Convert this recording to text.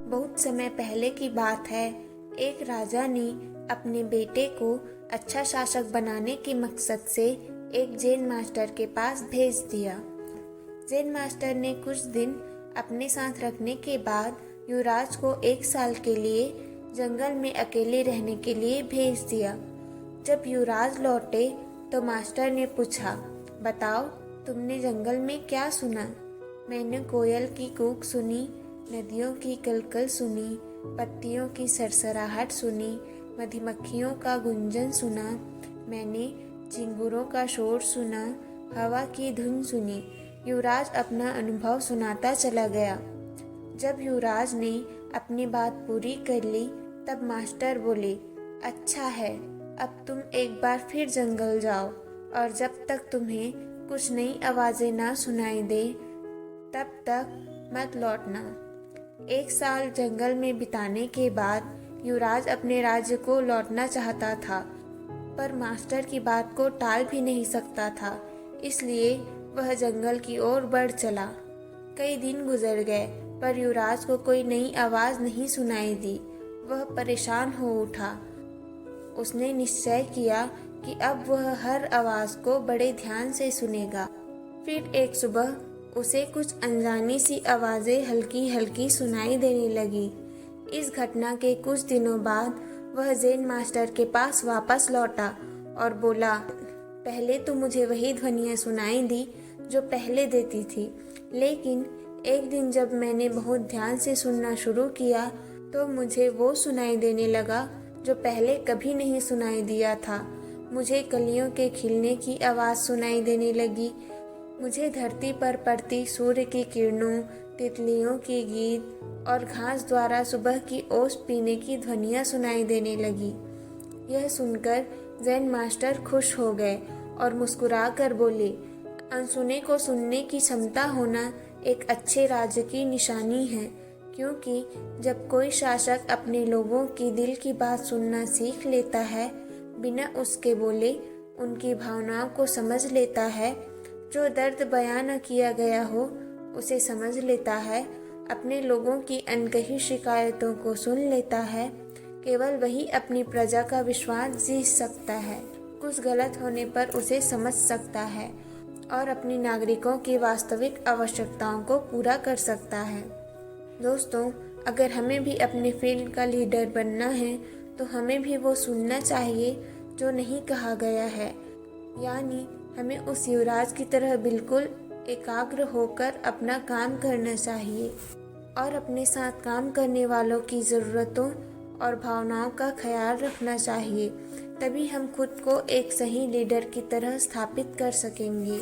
बहुत समय पहले की बात है। एक राजा ने अपने बेटे को अच्छा शासक बनाने के मकसद से एक जैन मास्टर के पास भेज दिया। जैन मास्टर ने कुछ दिन अपने साथ रखने के बाद युवराज को 1 साल के लिए जंगल में अकेले रहने के लिए भेज दिया। जब युवराज लौटे तो मास्टर ने पूछा, बताओ तुमने जंगल में क्या सुना? मैंने कोयल की कूक सुनी, नदियों की कलकल सुनी, पत्तियों की सरसराहट सुनी, मधुमक्खियों का गुंजन सुना, मैंने चिंगूरों का शोर सुना, हवा की धुन सुनी। युवराज अपना अनुभव सुनाता चला गया। जब युवराज ने अपनी बात पूरी कर ली तब मास्टर बोले, अच्छा है, अब तुम एक बार फिर जंगल जाओ और जब तक तुम्हें कुछ नई आवाजें ना सुनाई दे तब तक मत लौटना। 1 साल जंगल में बिताने के बाद युवराज अपने राज्य को लौटना चाहता था, पर मास्टर की बात को टाल भी नहीं सकता था, इसलिए वह जंगल की ओर बढ़ चला। कई दिन गुजर गए पर युवराज को कोई नई आवाज नहीं सुनाई दी। वह परेशान हो उठा। उसने निश्चय किया कि अब वह हर आवाज को बड़े ध्यान से सुनेगा। फिर एक सुबह उसे कुछ अनजानी सी आवाजें हल्की हल्की सुनाई देने लगी। इस घटना के कुछ दिनों बाद वह जैन मास्टर के पास वापस लौटा और बोला, पहले तो मुझे वही ध्वनियाँ सुनाई दी जो पहले देती थी, लेकिन एक दिन जब मैंने बहुत ध्यान से सुनना शुरू किया तो मुझे वो सुनाई देने लगा जो पहले कभी नहीं सुनाई दिया था। मुझे कलियों के खिलने की आवाज़ सुनाई देने लगी। मुझे धरती पर पड़ती सूर्य की किरणों, तितलियों के गीत और घास द्वारा सुबह की ओस पीने की ध्वनियाँ सुनाई देने लगी। यह सुनकर जैन मास्टर खुश हो गए और मुस्कुरा कर बोले, अनसुने को सुनने की क्षमता होना एक अच्छे राज्य की निशानी है, क्योंकि जब कोई शासक अपने लोगों की दिल की बात सुनना सीख लेता है, बिना उसके बोले उनकी भावनाओं को समझ लेता है, जो दर्द बयां न किया गया हो उसे समझ लेता है, अपने लोगों की अनकही शिकायतों को सुन लेता है, केवल वही अपनी प्रजा का विश्वास जीत सकता है, कुछ गलत होने पर उसे समझ सकता है और अपने नागरिकों की वास्तविक आवश्यकताओं को पूरा कर सकता है। दोस्तों, अगर हमें भी अपने फील्ड का लीडर बनना है तो हमें भी वो सुनना चाहिए जो नहीं कहा गया है, यानी हमें उस युवराज की तरह बिल्कुल एकाग्र होकर अपना काम करना चाहिए और अपने साथ काम करने वालों की ज़रूरतों और भावनाओं का ख्याल रखना चाहिए। तभी हम खुद को एक सही लीडर की तरह स्थापित कर सकेंगे।